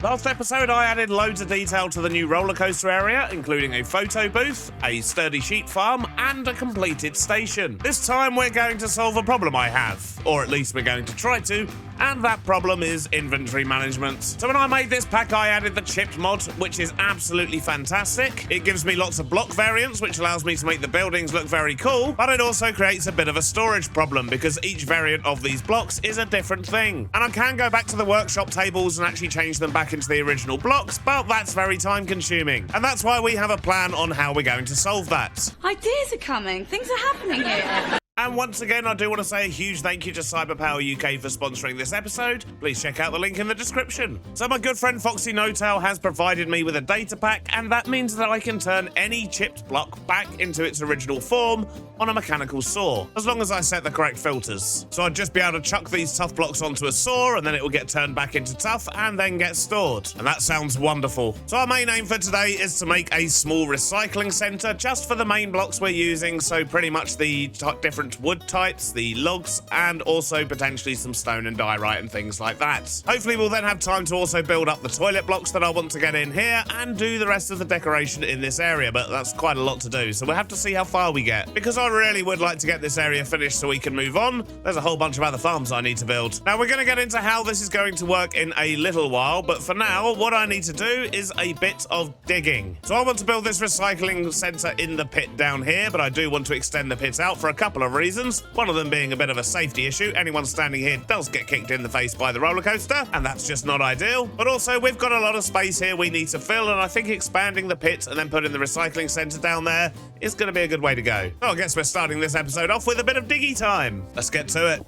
Last episode, I added loads of detail to the new roller coaster area, including a photo booth, a sturdy sheep farm, and a completed station. This time, we're going to solve a problem I have, or at least we're going to try to, and that problem is inventory management. So when I made this pack, I added the chipped mod, which is absolutely fantastic. It gives me lots of block variants, which allows me to make the buildings look very cool, but it also creates a bit of a storage problem because each variant of these blocks is a different thing. And I can go back to the workshop tables and actually change them back into the original blocks, but that's very time consuming. And that's why we have a plan on how we're going to solve that. Ideas are coming. Things are happening here. And once again, I do want to say a huge thank you to Cyberpower UK for sponsoring this episode. Please check out the link in the description. So my good friend Foxy No-Tail has provided me with a data pack, and that means that I can turn any chipped block back into its original form on a mechanical saw, as long as I set the correct filters. So I'd just be able to chuck these tough blocks onto a saw, and then it will get turned back into tough and then get stored. And that sounds wonderful. So our main aim for today is to make a small recycling center just for the main blocks we're using, so pretty much the different wood types, the logs, and also potentially some stone and diorite and things like that. Hopefully we'll then have time to also build up the toilet blocks that I want to get in here and do the rest of the decoration in this area, but that's quite a lot to do, so we'll have to see how far we get, because I really would like to get this area finished so we can move on. There's a whole bunch of other farms I need to build. Now we're going to get into how this is going to work in a little while, but for now what I need to do is a bit of digging. So I want to build this recycling center in the pit down here, but I do want to extend the pit out for a couple of reasons. One of them being a bit of a safety issue. Anyone standing here does get kicked in the face by the roller coaster, and that's just not ideal. But also, we've got a lot of space here we need to fill, and I think expanding the pit and then putting the recycling center down there is going to be a good way to go. So I guess we're starting this episode off with a bit of diggy time. Let's get to it.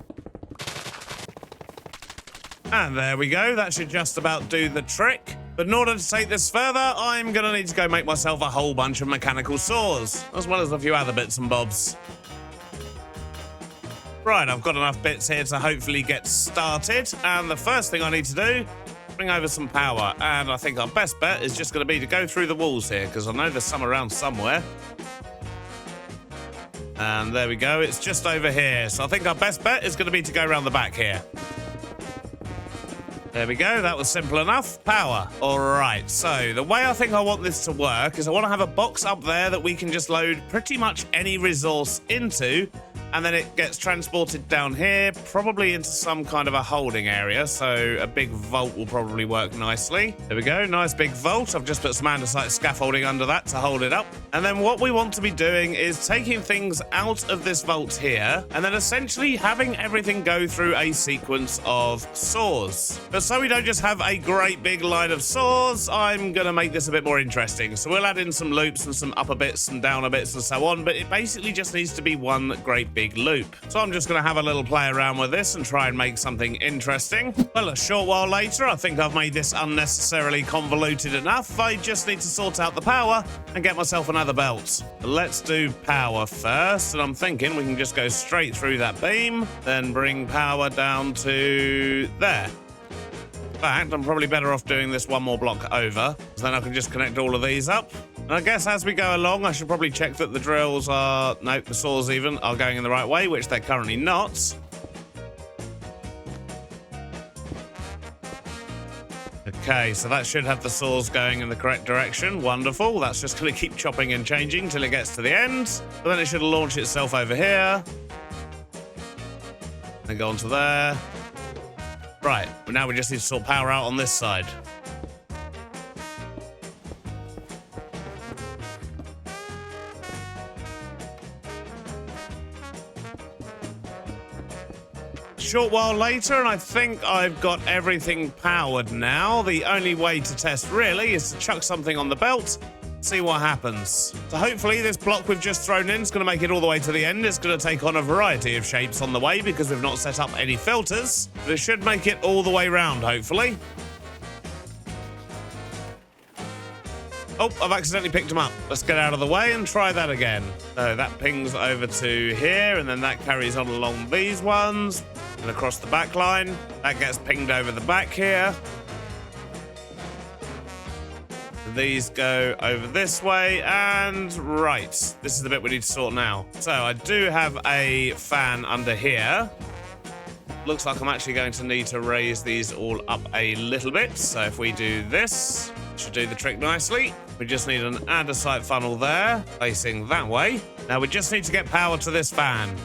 And there we go. That should just about do the trick. But in order to take this further, I'm going to need to go make myself a whole bunch of mechanical saws, as well as a few other bits and bobs. Right, I've got enough bits here to hopefully get started, and the first thing I need to do, bring over some power, and I think our best bet is just going to be to go through the walls here, because I know there's some around somewhere. And there we go, it's just over here, so I think our best bet is going to be to go around the back here. There we go, that was simple enough. Power. Alright, so the way I think I want this to work is I want to have a box up there that we can just load pretty much any resource into, and then it gets transported down here, probably into some kind of a holding area, so a big vault will probably work nicely. There we go, nice big vault. I've just put some andesite scaffolding under that to hold it up. And then what we want to be doing is taking things out of this vault here, and then essentially having everything go through a sequence of saws. But so we don't just have a great big line of saws, I'm gonna make this a bit more interesting. So we'll add in some loops and some upper bits and downer bits and so on, but it basically just needs to be one great big loop. So I'm just going to have a little play around with this and try and make something interesting. Well, a short while later, I think I've made this unnecessarily convoluted enough. I just need to sort out the power and get myself another belt. Let's do power first, and I'm thinking we can just go straight through that beam, then bring power down to there. In fact, I'm probably better off doing this one more block over, so then I can just connect all of these up. And I guess as we go along, I should probably check that the drills are, nope, the saws even, are going in the right way, which they're currently not. Okay, so that should have the saws going in the correct direction. Wonderful. That's just going to keep chopping and changing till it gets to the end. But then it should launch itself over here. Then go onto there. Right, but now we just need to sort power out on this side. Short while later, and I think I've got everything powered now. The only way to test really is to chuck something on the belt, see what happens. So hopefully this block we've just thrown in is going to make it all the way to the end. It's going to take on a variety of shapes on the way because we've not set up any filters, but it should make it all the way round, hopefully. Oh, I've accidentally picked them up. Let's get out of the way and try that again. So that pings over to here, and then that carries on along these ones and across the back line. That gets pinged over the back here. These go over this way, and right, this is the bit we need to sort now. So I do have a fan under here. looks like I'm actually going to need to raise these all up a little bit. So if we do this, should do the trick nicely. We just need an andesite funnel there, facing that way. Now we just need to get power to this fan.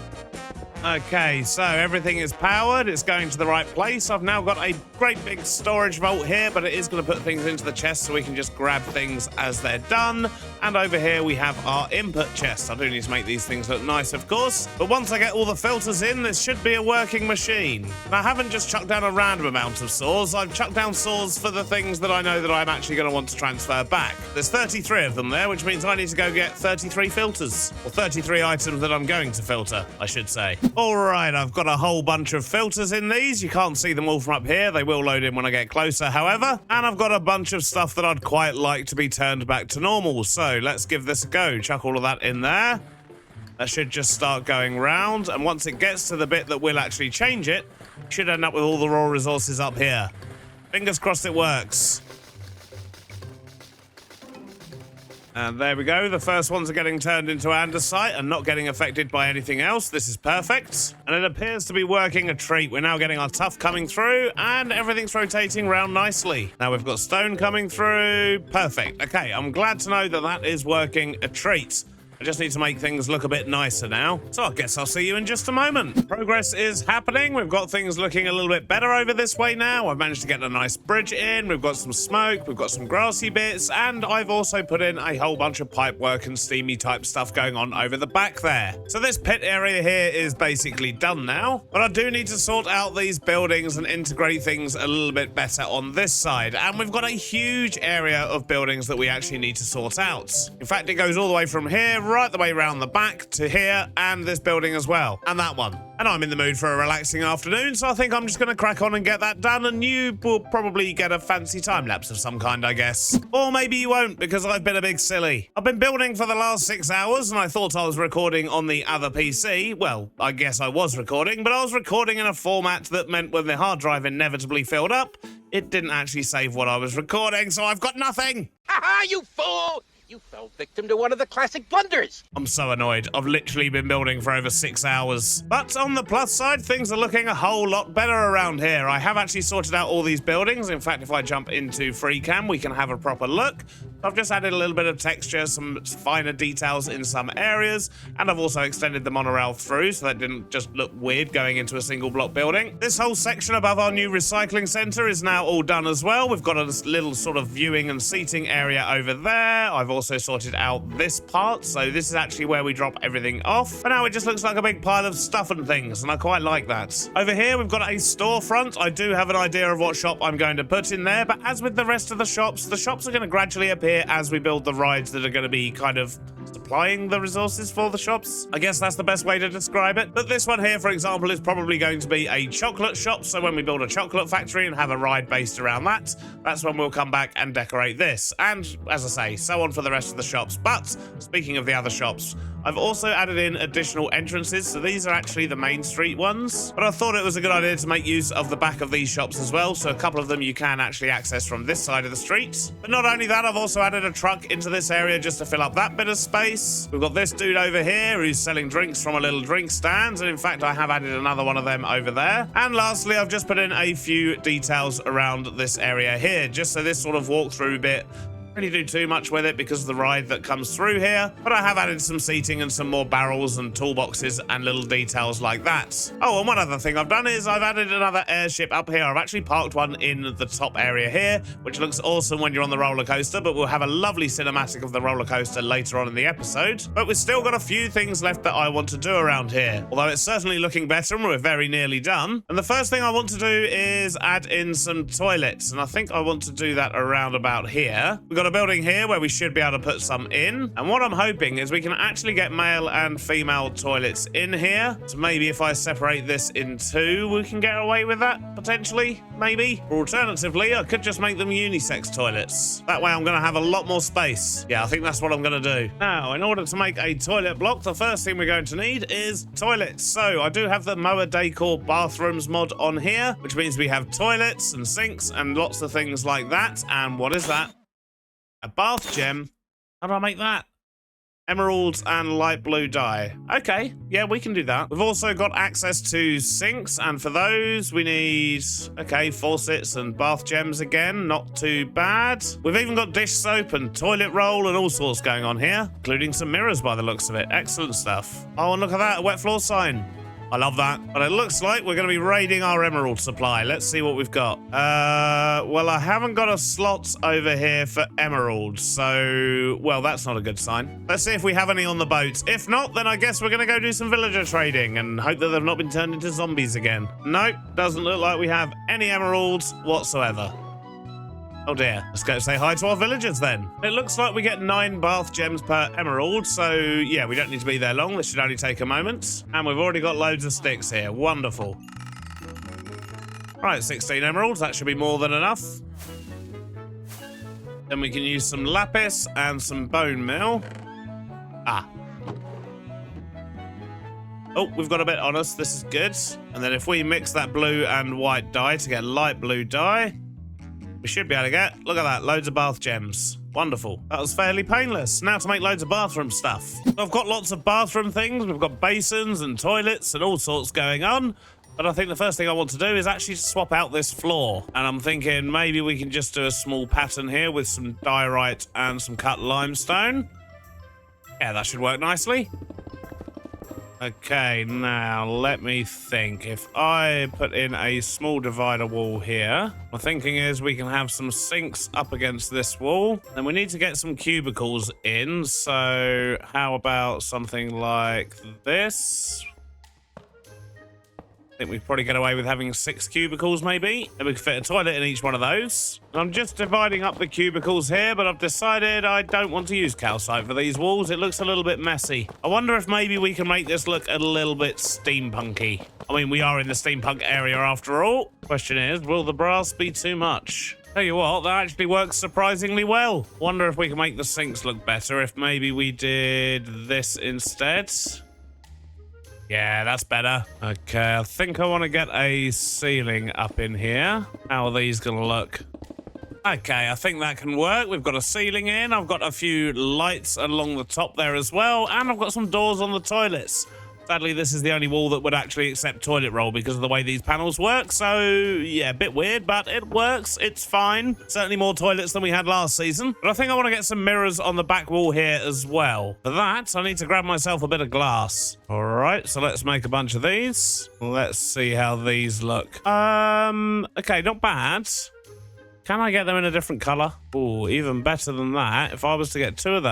Okay, so everything is powered. It's going to the right place. I've now got a great big storage vault here, but it is going to put things into the chest so we can just grab things as they're done. And over here we have our input chest. I do need to make these things look nice, of course. But once I get all the filters in, this should be a working machine. And I haven't just chucked down a random amount of saws. I've chucked down saws for the things that I know that I'm actually going to want to transfer back. There's 33 of them there, which means I need to go get 33 filters. Or 33 items that I'm going to filter, I should say. All right, I've got a whole bunch of filters in these. You can't see them all from up here. They will load in when I get closer, however. And I've got a bunch of stuff that I'd quite like to be turned back to normal. So let's give this a go. Chuck all of that in there. That should just start going round. And once it gets to the bit that will actually change it, should end up with all the raw resources up here. Fingers crossed it works. And there we go. The first ones are getting turned into andesite and not getting affected by anything else. This is perfect. And it appears to be working a treat. We're now getting our tuff coming through and everything's rotating around nicely. Now we've got stone coming through. Perfect. Okay, I'm glad to know that that is working a treat. I just need to make things look a bit nicer now. So I guess I'll see you in just a moment. Progress is happening. We've got things looking a little bit better over this way now. I've managed to get a nice bridge in. We've got some smoke. We've got some grassy bits. And I've also put in a whole bunch of pipe work and steamy type stuff going on over the back there. So this pit area here is basically done now. But I do need to sort out these buildings and integrate things a little bit better on this side. And we've got a huge area of buildings that we actually need to sort out. In fact, it goes all the way from here right the way around the back to here and this building as well, and that one. And I'm in the mood for a relaxing afternoon, so I think I'm just going to crack on and get that done, and you will probably get a fancy time-lapse of some kind, I guess. Or maybe you won't, because I've been a big silly. I've been building for the last 6 hours, and I thought I was recording on the other PC. Well, I guess I was recording, but I was recording in a format that meant when the hard drive inevitably filled up, it didn't actually save what I was recording, so I've got nothing! Ha-ha, you fool! You fell victim to one of the classic blunders. I'm so annoyed. I've literally been building for over 6 hours. But on the plus side, things are looking a whole lot better around here. I have actually sorted out all these buildings. In fact, if I jump into FreeCam, we can have a proper look. I've just added a little bit of texture, some finer details in some areas, and I've also extended the monorail through so that didn't just look weird going into a single block building. This whole section above our new recycling center is now all done as well. We've got a little sort of viewing and seating area over there. I've also sorted out this part, so this is actually where we drop everything off. But now it just looks like a big pile of stuff and things, and I quite like that. Over here, we've got a storefront. I do have an idea of what shop I'm going to put in there, but as with the rest of the shops are going to gradually appear as we build the rides that are going to be kind of supplying the resources for the shops. I guess that's the best way to describe it. But this one here, for example, is probably going to be a chocolate shop. So when we build a chocolate factory and have a ride based around that, that's when we'll come back and decorate this. And as I say, so on for the rest of the shops. But speaking of the other shops, I've also added in additional entrances, so these are actually the main street ones. But I thought it was a good idea to make use of the back of these shops as well, so a couple of them you can actually access from this side of the street. But not only that, I've also added a truck into this area just to fill up that bit of space. We've got this dude over here who's selling drinks from a little drink stand, and in fact I have added another one of them over there. And lastly, I've just put in a few details around this area here, just so this sort of walkthrough bit really do too much with it because of the ride that comes through here, but I have added some seating and some more barrels and toolboxes and little details like that. Oh, and one other thing I've done is I've added another airship up here. I've actually parked one in the top area here, which looks awesome when you're on the roller coaster, but we'll have a lovely cinematic of the roller coaster later on in the episode. But we've still got a few things left that I want to do around here, although it's certainly looking better and we're very nearly done. And the first thing I want to do is add in some toilets, and I think I want to do that around about here. We've got a building here where we should be able to put some in, and what I'm hoping is we can actually get male and female toilets in here. So maybe if I separate this in two, we can get away with that, potentially, maybe. Or alternatively, I could just make them unisex toilets. That way I'm going to have a lot more space. Yeah, I think that's what I'm going to do. Now, in order to make a toilet block, the first thing we're going to need is toilets. So I do have the Moa Decor bathrooms mod on here, which means we have toilets and sinks and lots of things like that. And what is that? A bath gem? How do I make that? Emeralds and light blue dye. Okay, yeah, we can do that. We've also got access to sinks, and for those we need, okay, faucets and bath gems again. Not too bad. We've even got dish soap and toilet roll and all sorts going on here, including some mirrors by the looks of it. Excellent stuff. Oh, and look at that, a wet floor sign. I love that. But it looks like we're going to be raiding our emerald supply. Let's see what we've got. Well, I haven't got a slot over here for emeralds, so, well, that's not a good sign. Let's see if we have any on the boat. If not, then I guess we're going to go do some villager trading and hope that they've not been turned into zombies again. Nope, doesn't look like we have any emeralds whatsoever. Oh dear, let's go say hi to our villagers then. It looks like we get 9 bath gems per emerald, so yeah, we don't need to be there long. This should only take a moment. And we've already got loads of sticks here. Wonderful. Right, 16 emeralds. That should be more than enough. Then we can use some lapis and some bone meal. Ah. Oh, we've got a bit on us. This is good. And then if we mix that blue and white dye to get light blue dye, we should be able to get, look at that, loads of bath gems. Wonderful. That was fairly painless. Now to make loads of bathroom stuff. So I've got lots of bathroom things. We've got basins and toilets and all sorts going on. But I think the first thing I want to do is actually swap out this floor. And I'm thinking maybe we can just do a small pattern here with some diorite and some cut limestone. Yeah, that should work nicely. Okay, now let me think. If I put in a small divider wall here, my thinking is we can have some sinks up against this wall. Then we need to get some cubicles in. So how about something like this? I think we'd probably get away with having 6 cubicles maybe. And we could fit a toilet in each one of those. I'm just dividing up the cubicles here, but I've decided I don't want to use calcite for these walls. It looks a little bit messy. I wonder if maybe we can make this look a little bit steampunky. I mean, we are in the steampunk area after all. Question is, will the brass be too much? Tell you what, that actually works surprisingly well. Wonder if we can make the sinks look better if maybe we did this instead. Yeah, that's better. Okay, I think I want to get a ceiling up in here. How are these going to look? Okay, I think that can work. We've got a ceiling in. I've got a few lights along the top there as well. And I've got some doors on the toilets. Sadly, this is the only wall that would actually accept toilet roll because of the way these panels work. So, yeah, a bit weird, but it works. It's fine. Certainly more toilets than we had last season. But I think I want to get some mirrors on the back wall here as well. For that, I need to grab myself a bit of glass. All right, so let's make a bunch of these. Let's see how these look. Okay, not bad. Can I get them in a different color? Oh, even better than that. If I was to get 2 of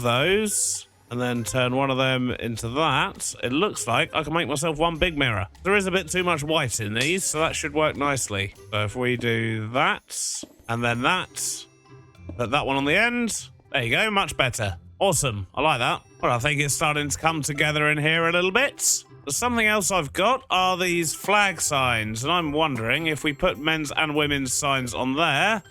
those, and then turn one of them into that, it looks like I can make myself one big mirror. There is a bit too much white in these, so that should work nicely. So if we do that, and then that, put that one on the end, there you go, much better. Awesome, I like that. Well, I think it's starting to come together in here a little bit. Something else I've got are these flag signs, and I'm wondering if we put men's and women's signs on there.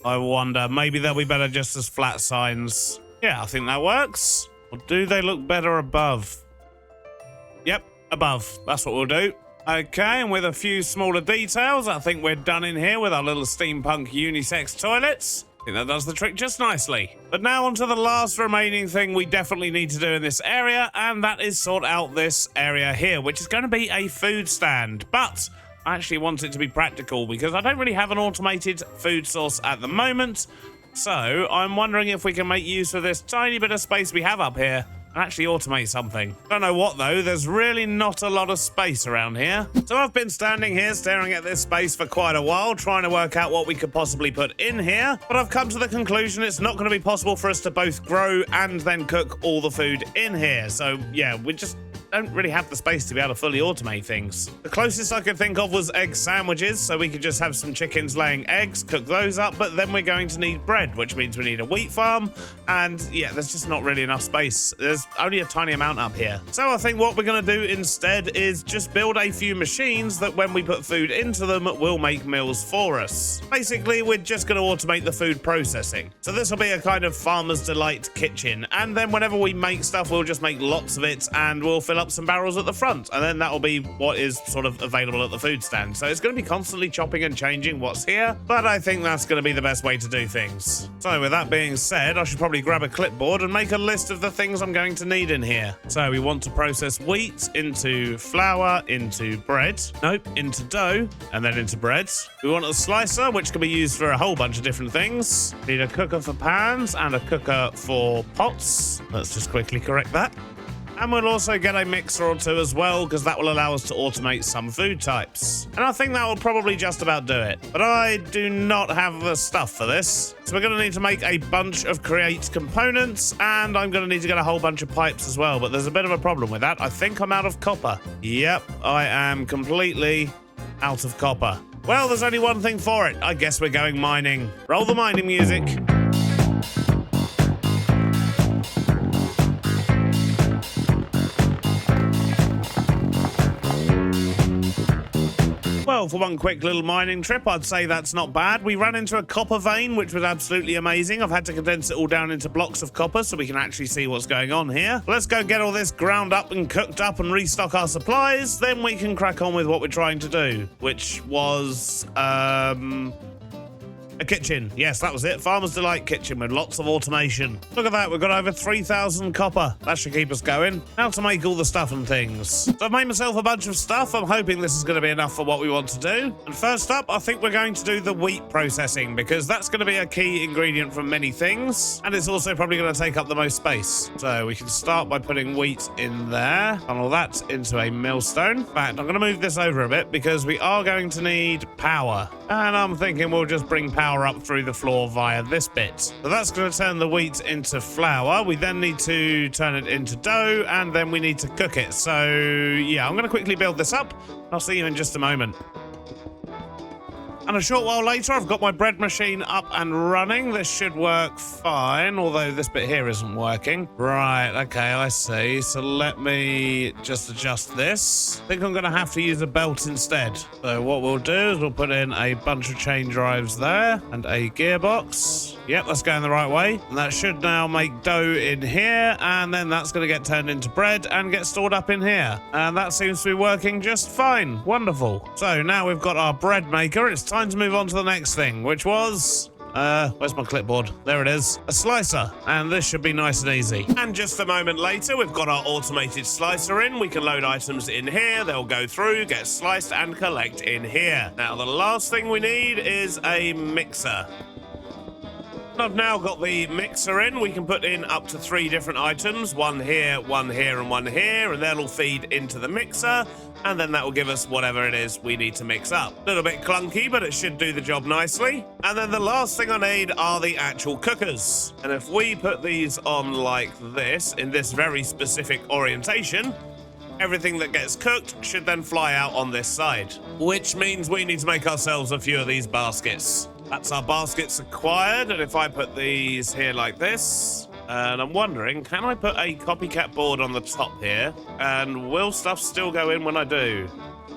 I wonder, maybe they'll be better just as flat signs. Yeah, I think that works. Or do they look better above? Yep, above. That's what we'll do. Okay, and with a few smaller details, I think we're done in here with our little steampunk unisex toilets. I think that does the trick just nicely. But now on to the last remaining thing we definitely need to do in this area, and that is sort out this area here, which is going to be a food stand. But I actually want it to be practical because I don't really have an automated food source at the moment. So I'm wondering if we can make use of this tiny bit of space we have up here and actually automate something. Don't know what though, there's really not a lot of space around here. So I've been standing here staring at this space for quite a while, trying to work out what we could possibly put in here, but I've come to the conclusion it's not going to be possible for us to both grow and then cook all the food in here. So yeah, we just don't really have the space to be able to fully automate things. The closest I could think of was egg sandwiches, so we could just have some chickens laying eggs, cook those up, but then we're going to need bread, which means we need a wheat farm, and yeah, there's just not really enough space. There's only a tiny amount up here. So I think what we're going to do instead is just build a few machines that when we put food into them will make meals for us. Basically, we're just going to automate the food processing. So this will be a kind of farmer's delight kitchen, and then whenever we make stuff, we'll just make lots of it, and we'll fill up up some barrels at the front, and then that'll be what is sort of available at the food stand. So it's going to be constantly chopping and changing what's here, but I think that's going to be the best way to do things. So with that being said, I should probably grab a clipboard and make a list of the things I'm going to need in here. So we want to process wheat into flour, into bread, nope, into dough, and then into bread. We want a slicer, which can be used for a whole bunch of different things. Need a cooker for pans and a cooker for pots. Let's just quickly correct that. And we'll also get a mixer or two as well, because that will allow us to automate some food types. And I think that will probably just about do it. But I do not have the stuff for this. So we're going to need to make a bunch of create components, and I'm going to need to get a whole bunch of pipes as well. But there's a bit of a problem with that. I think I'm out of copper. Yep, I am completely out of copper. Well, there's only one thing for it. I guess we're going mining. Roll the mining music. Well, for one quick little mining trip, I'd say that's not bad. We ran into a copper vein, which was absolutely amazing. I've had to condense it all down into blocks of copper so we can actually see what's going on here. Let's go get all this ground up and cooked up and restock our supplies. Then we can crack on with what we're trying to do, which was, a kitchen. Yes, that was it. Farmer's Delight kitchen with lots of automation. Look at that. We've got over 3,000 copper. That should keep us going. Now to make all the stuff and things. So I've made myself a bunch of stuff. I'm hoping this is going to be enough for what we want to do. And first up, I think we're going to do the wheat processing, because that's going to be a key ingredient from many things. And it's also probably going to take up the most space. So we can start by putting wheat in there. Funnel that into a millstone. In fact, I'm going to move this over a bit because we are going to need power. And I'm thinking we'll just bring power up through the floor via this bit. So that's going to turn the wheat into flour. We then need to turn it into dough, and then we need to cook it. So yeah, I'm going to quickly build this up. I'll see you in just a moment. And a short while later, I've got my bread machine up and running. This should work fine, although this bit here isn't working. Right, okay, I see. So let me just adjust this. I think I'm going to have to use a belt instead. So what we'll do is we'll put in a bunch of chain drives there and a gearbox. Yep, that's going the right way. And that should now make dough in here, and then that's going to get turned into bread and get stored up in here. And that seems to be working just fine. Wonderful. So now we've got our bread maker. It's time to move on to the next thing, which was... where's my clipboard? There it is. A slicer. And this should be nice and easy. And just a moment later, we've got our automated slicer in. We can load items in here. They'll go through, get sliced, and collect in here. Now, the last thing we need is a mixer. I've now got the mixer in. We can put in up to 3 different items. One here, and one here. And they'll all feed into the mixer. And then that will give us whatever it is we need to mix up. A little bit clunky, but it should do the job nicely. And then the last thing I need are the actual cookers. And if we put these on like this, in this very specific orientation, everything that gets cooked should then fly out on this side. Which means we need to make ourselves a few of these baskets. That's our baskets acquired, and if I put these here like this, and I'm wondering, can I put a copycat board on the top here, and will stuff still go in when I do?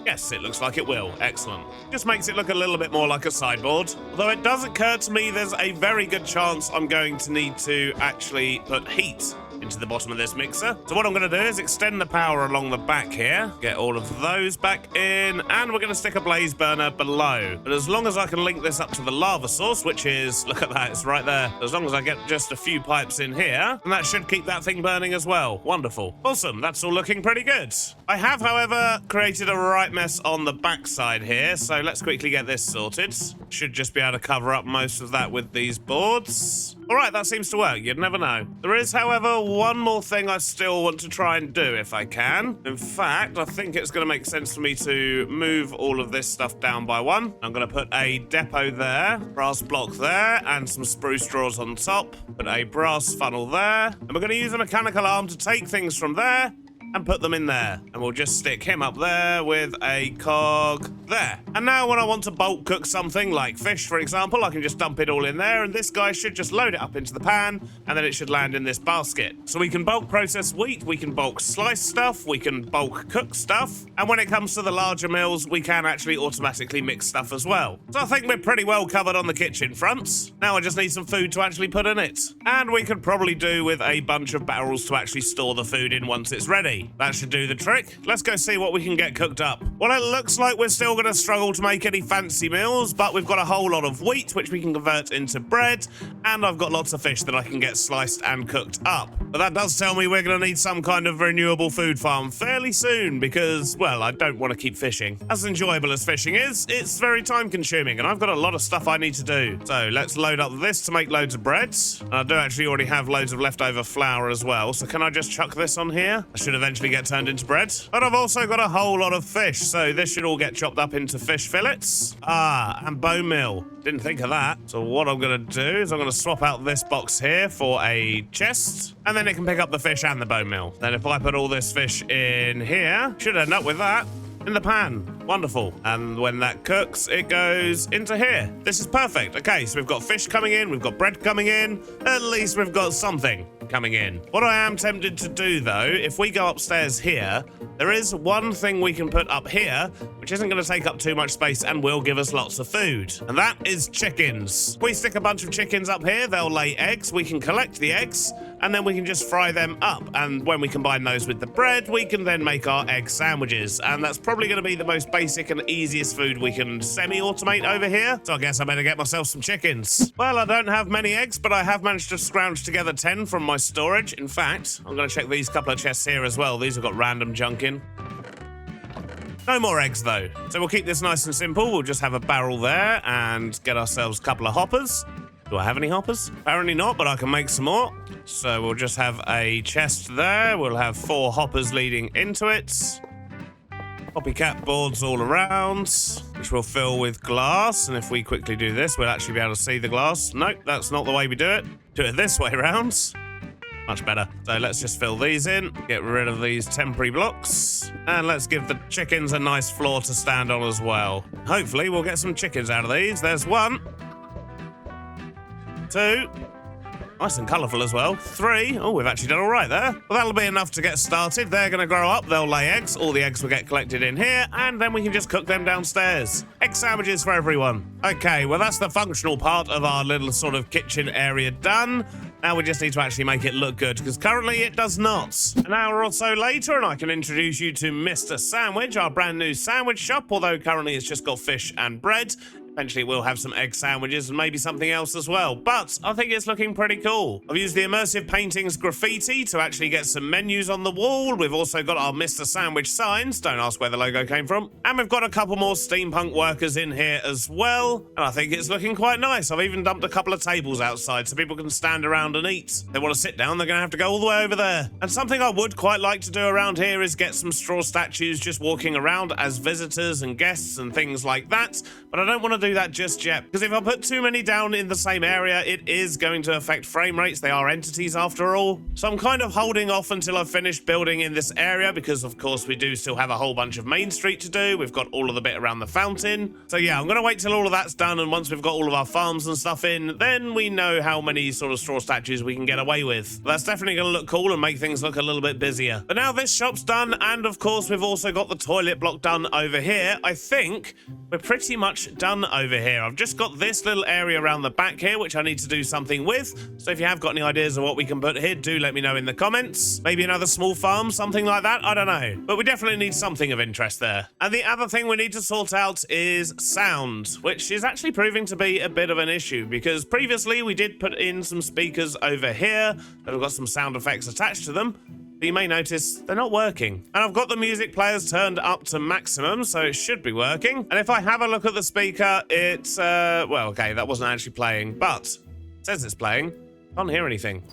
Yes, it looks like it will. Excellent. Just makes it look a little bit more like a sideboard. Although it does occur to me there's a very good chance I'm going to need to actually put heat into the bottom of this mixer. So what I'm going to do is extend the power along the back here, get all of those back in, and we're going to stick a blaze burner below. But as long as I can link this up to the lava source, which is, look at that, it's right there. As long as I get just a few pipes in here, and that should keep that thing burning as well. Wonderful. Awesome. That's all looking pretty good. I have, however, created a right mess on the back side here, so let's quickly get this sorted. Should just be able to cover up most of that with these boards. All right, that seems to work. You'd never know. There is, however, one more thing I still want to try and do if I can. In fact, I think it's going to make sense for me to move all of this stuff down by one. I'm going to put a depot there, brass block there, and some spruce straws on top. Put a brass funnel there. And we're going to use a mechanical arm to take things from there and put them in there. And we'll just stick him up there with a cog there. And now when I want to bulk cook something like fish, for example, I can just dump it all in there, and this guy should just load it up into the pan, and then it should land in this basket. So we can bulk process wheat, we can bulk slice stuff, we can bulk cook stuff, and when it comes to the larger mills, we can actually automatically mix stuff as well. So I think we're pretty well covered on the kitchen fronts. Now I just need some food to actually put in it. And we could probably do with a bunch of barrels to actually store the food in once it's ready. Okay, that should do the trick. Let's go see what we can get cooked up. Well, it looks like we're still going to struggle to make any fancy meals, but we've got a whole lot of wheat, which we can convert into bread, and I've got lots of fish that I can get sliced and cooked up. But that does tell me we're going to need some kind of renewable food farm fairly soon because, well, I don't want to keep fishing. As enjoyable as fishing is, it's very time consuming, and I've got a lot of stuff I need to do. So let's load up this to make loads of bread. And I do actually already have loads of leftover flour as well, so can I just chuck this on here? I should eventually get turned into bread. But I've also got a whole lot of fish, so this should all get chopped up into fish fillets. And bone meal. Didn't think of that. So what I'm going to do is I'm going to swap out this box here for a chest, and then it can pick up the fish and the bone meal. Then if I put all this fish in here, should end up with that in the pan. Wonderful. And when that cooks, it goes into here. This is perfect. Okay, so we've got fish coming in, we've got bread coming in. At least we've got something coming in. What I am tempted to do, though, if we go upstairs here, there is one thing we can put up here, which isn't going to take up too much space and will give us lots of food. And that is chickens. If we stick a bunch of chickens up here, they'll lay eggs. We can collect the eggs, and then we can just fry them up. And when we combine those with the bread, we can then make our egg sandwiches. And that's probably going to be the most basic and easiest food we can semi-automate over here. So I guess I better get myself some chickens. Well, I don't have many eggs, but I have managed to scrounge together 10 from my storage. In fact, I'm going to check these couple of chests here as well. These have got random junk in. No more eggs, though. So we'll keep this nice and simple. We'll just have a barrel there and get ourselves a couple of hoppers. Do I have any hoppers? Apparently not, but I can make some more. So we'll just have a chest there. We'll have 4 hoppers leading into it. Copycat boards all around, which we'll fill with glass. And if we quickly do this, we'll actually be able to see the glass. Nope, that's not the way we do it. Do it this way around. Much better. So let's just fill these in, get rid of these temporary blocks, and let's give the chickens a nice floor to stand on as well. Hopefully we'll get some chickens out of these. There's 1, 2, nice and colourful as well. 3, oh, we've actually done all right there. Well, that'll be enough to get started. They're going to grow up, they'll lay eggs. All the eggs will get collected in here, and then we can just cook them downstairs. Egg sandwiches for everyone. Okay, well, that's the functional part of our little sort of kitchen area done. Now we just need to actually make it look good, because currently it does not. An hour or so later, and I can introduce you to Mr. Sandwich, our brand new sandwich shop, although currently it's just got fish and bread. Eventually we'll have some egg sandwiches and maybe something else as well, but I think it's looking pretty cool. I've used the immersive paintings graffiti to actually get some menus on the wall. We've also got our Mr. Sandwich signs, don't ask where the logo came from. And we've got a couple more steampunk workers in here as well, and I think it's looking quite nice. I've even dumped a couple of tables outside so people can stand around and eat. If they want to sit down, they're going to have to go all the way over there. And something I would quite like to do around here is get some straw statues just walking around as visitors and guests and things like that, but I don't want to do that just yet, because if I put too many down in the same area, it is going to affect frame rates. They are entities after all. So I'm kind of holding off until I've finished building in this area, because of course we do still have a whole bunch of Main Street to do. We've got all of the bit around the fountain. So yeah, I'm going to wait till all of that's done, and once we've got all of our farms and stuff in, then we know how many sort of straw statues we can get away with. But that's definitely going to look cool and make things look a little bit busier. But now this shop's done, and of course we've also got the toilet block done over here. I think we're pretty much done over here. I've just got this little area around the back here, which I need to do something with. So if you have got any ideas of what we can put here, do let me know in the comments. Maybe another small farm, something like that, I don't know. But we definitely need something of interest there. And the other thing we need to sort out is sound, which is actually proving to be a bit of an issue, because previously we did put in some speakers over here that have got some sound effects attached to them. But you may notice they're not working. And I've got the music players turned up to maximum, so it should be working. And if I have a look at the speaker, it's, well, okay, that wasn't actually playing, but it says it's playing. Can't hear anything.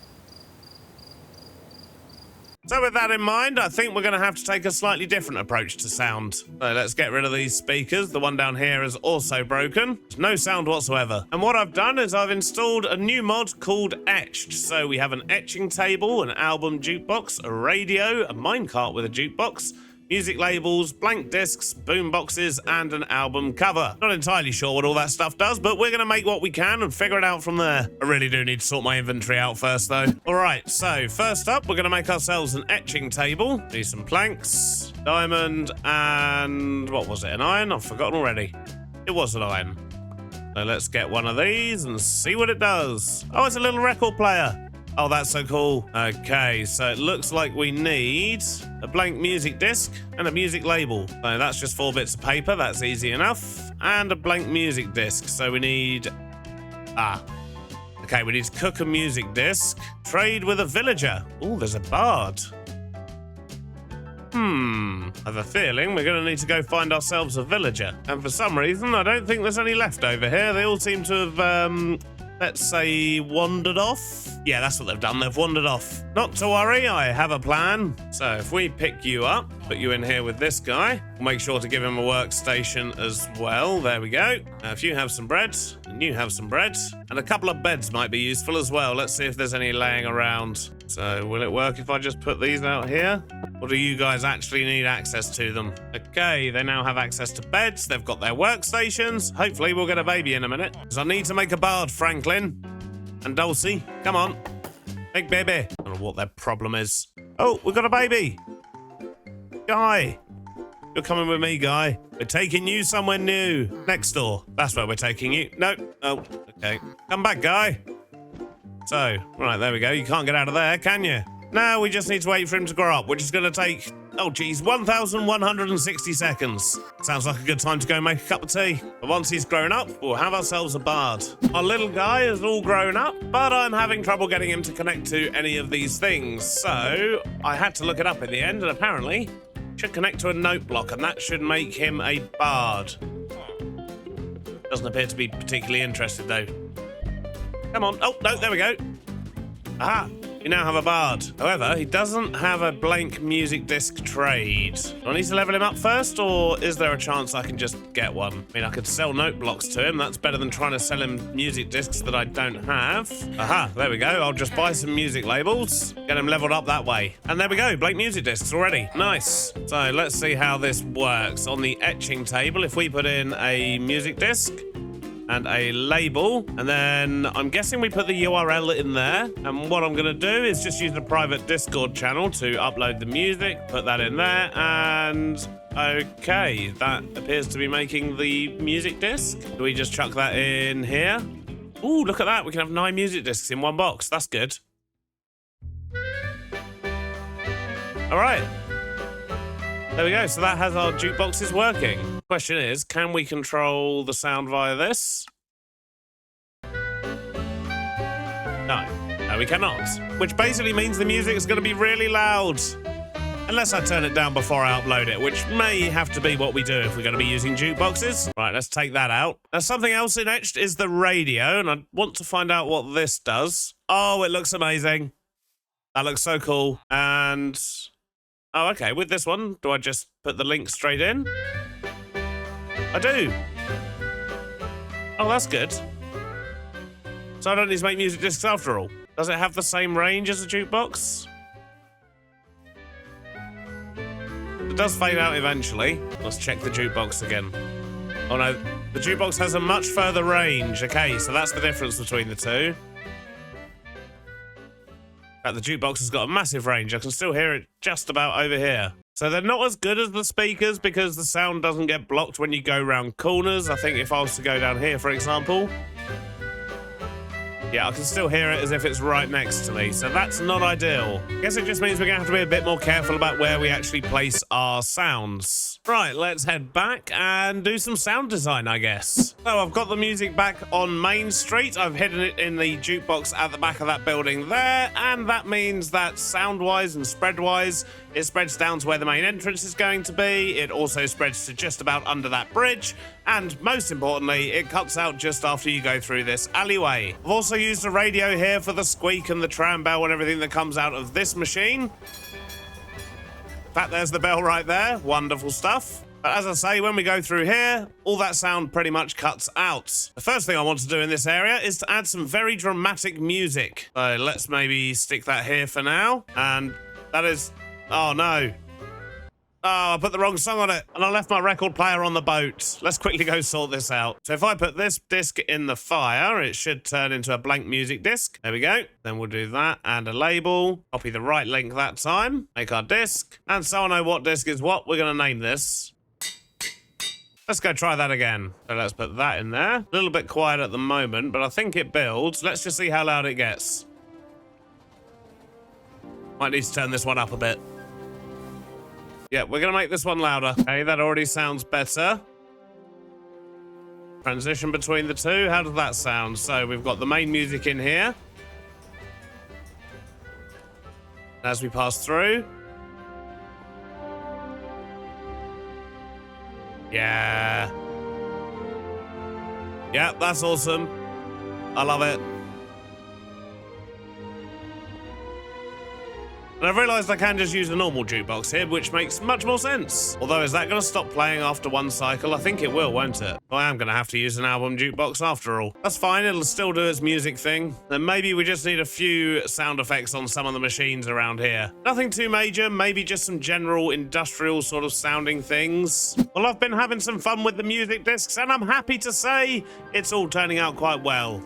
So with that in mind, I think we're going to have to take a slightly different approach to sound. So let's get rid of these speakers. The one down here is also broken. There's no sound whatsoever. And what I've done is I've installed a new mod called Etched. So we have an etching table, an album jukebox, a radio, a minecart with a jukebox, music labels, blank discs, boom boxes, and an album cover. Not entirely sure what all that stuff does, but we're going to make what we can and figure it out from there. I really do need to sort my inventory out first, though. All right, so first up, we're going to make ourselves an etching table. Do some planks, diamond, and what was it, an iron? I've forgotten already. It was an iron. So let's get one of these and see what it does. Oh, it's a little record player. Oh, that's so cool. Okay, so it looks like we need a blank music disc and a music label. So that's just 4 bits of paper. That's easy enough. And a blank music disc. So we need... Okay, we need to cook a music disc. Trade with a villager. Oh, there's a bard. I have a feeling we're going to need to go find ourselves a villager. And for some reason, I don't think there's any left over here. They all seem to have, let's say, wandered off. Yeah, that's what they've done. They've wandered off. Not to worry, I have a plan. So if we pick you up, put you in here with this guy, we'll make sure to give him a workstation as well. There we go. Now, if you have some bread, and you have some bread, and a couple of beds might be useful as well. Let's see if there's any laying around. So will it work if I just put these out here? Or do you guys actually need access to them? Okay, they now have access to beds. They've got their workstations. Hopefully we'll get a baby in a minute. Because I need to make a bard, Franklin. And Dulcie, come on. Big baby. I don't know what their problem is. Oh, we've got a baby. Guy. You're coming with me, Guy. We're taking you somewhere new. Next door. That's where we're taking you. No. Oh, okay. Come back, Guy. So, right, there we go. You can't get out of there, can you? No, we just need to wait for him to grow up, which is going to take, oh geez, 1,160 seconds. Sounds like a good time to go make a cup of tea. But once he's grown up, we'll have ourselves a bard. Our little guy is all grown up, but I'm having trouble getting him to connect to any of these things. So I had to look it up in the end, and apparently should connect to a note block, and that should make him a bard. Doesn't appear to be particularly interested though. Come on. Oh, no, there we go. Aha. You now have a bard. However, he doesn't have a blank music disc trade. Do I need to level him up first, or is there a chance I can just get one? I mean, I could sell note blocks to him. That's better than trying to sell him music discs that I don't have. Aha, there we go. I'll just buy some music labels, get him leveled up that way. And there we go, blank music discs already. Nice. So let's see how this works. On the etching table, if we put in a music disc, and a label, and then I'm guessing we put the URL in there, and what I'm gonna do is just use a private Discord channel to upload the music, put that in there, and okay, that appears to be making the music disc. Do we just chuck that in here? Ooh, look at that, we can have 9 music discs in one box. That's good. All right. There we go, so that has our jukeboxes working. Question is, can we control the sound via this? No, we cannot. Which basically means the music is going to be really loud. Unless I turn it down before I upload it, which may have to be what we do if we're going to be using jukeboxes. Right, let's take that out. Now, something else in etched is the radio, and I want to find out what this does. Oh, it looks amazing. That looks so cool. And... oh, okay, with this one, do I just put the link straight in? I do. Oh, that's good. So I don't need to make music discs after all. Does it have the same range as a jukebox? It does fade out eventually. Let's check the jukebox again. Oh no, the jukebox has a much further range. Okay, so that's the difference between the two. The jukebox has got a massive range. I can still hear it just about over here. So they're not as good as the speakers because the sound doesn't get blocked when you go around corners. I think if I was to go down here, for example, yeah, I can still hear it as if it's right next to me. So that's not ideal. Guess it just means we're going to have to be a bit more careful about where we actually place our sounds. Right, let's head back and do some sound design, I guess. So I've got the music back on Main Street. I've hidden it in the jukebox at the back of that building there. And that means that sound-wise and spread-wise, it spreads down to where the main entrance is going to be. It also spreads to just about under that bridge. And most importantly, it cuts out just after you go through this alleyway. I've also used a radio here for the squeak and the tram bell and everything that comes out of this machine. In fact, there's the bell right there. Wonderful stuff. But as I say, when we go through here, all that sound pretty much cuts out. The first thing I want to do in this area is to add some very dramatic music. So let's maybe stick that here for now. And that is... oh no. Oh, I put the wrong song on it, and I left my record player on the boat. Let's quickly go sort this out. So if I put this disc in the fire, it should turn into a blank music disc. There we go. Then we'll do that and a label. Copy the right link that time. Make our disc. And so I know what disc is what, we're going to name this. Let's go try that again. So let's put that in there. A little bit quiet at the moment, but I think it builds. Let's just see how loud it gets. Might need to turn this one up a bit. Yeah, we're gonna make this one louder. Okay, that already sounds better. Transition between the two, how does that sound? So we've got the main music in here. As we pass through. Yeah. Yeah, that's awesome. I love it. And I've realised I can just use a normal jukebox here, which makes much more sense. Although, is that going to stop playing after one cycle? I think it will, won't it? I am going to have to use an album jukebox after all. That's fine, it'll still do its music thing. Then maybe we just need a few sound effects on some of the machines around here. Nothing too major, maybe just some general industrial sort of sounding things. Well, I've been having some fun with the music discs, and I'm happy to say it's all turning out quite well.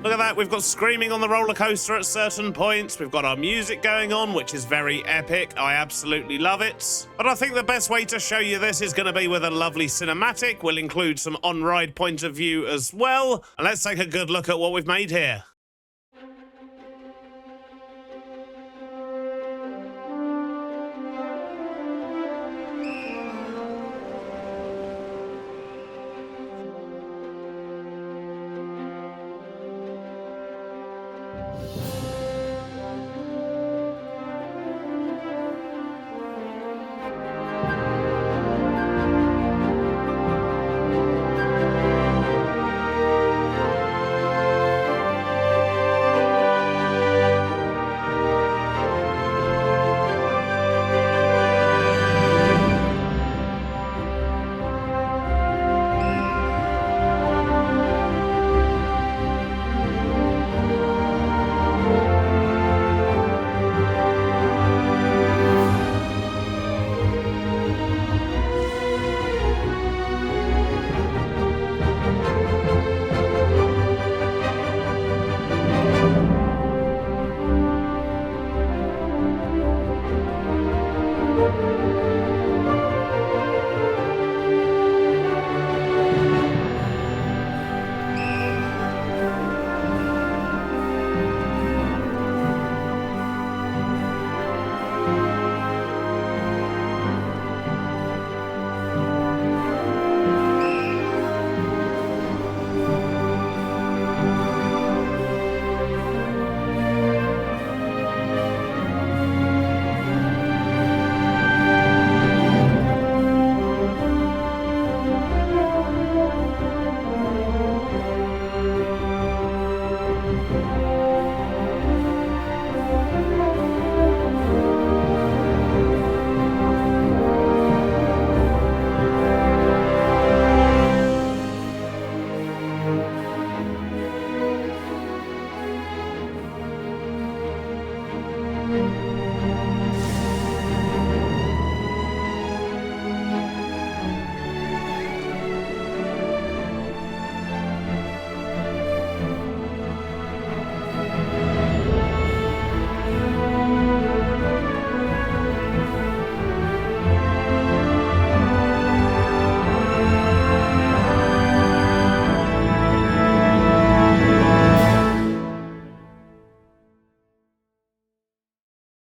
Look at that, we've got screaming on the roller coaster at certain points. We've got our music going on, which is very epic. I absolutely love it. But I think the best way to show you this is going to be with a lovely cinematic. We'll include some on-ride point of view as well. And let's take a good look at what we've made here.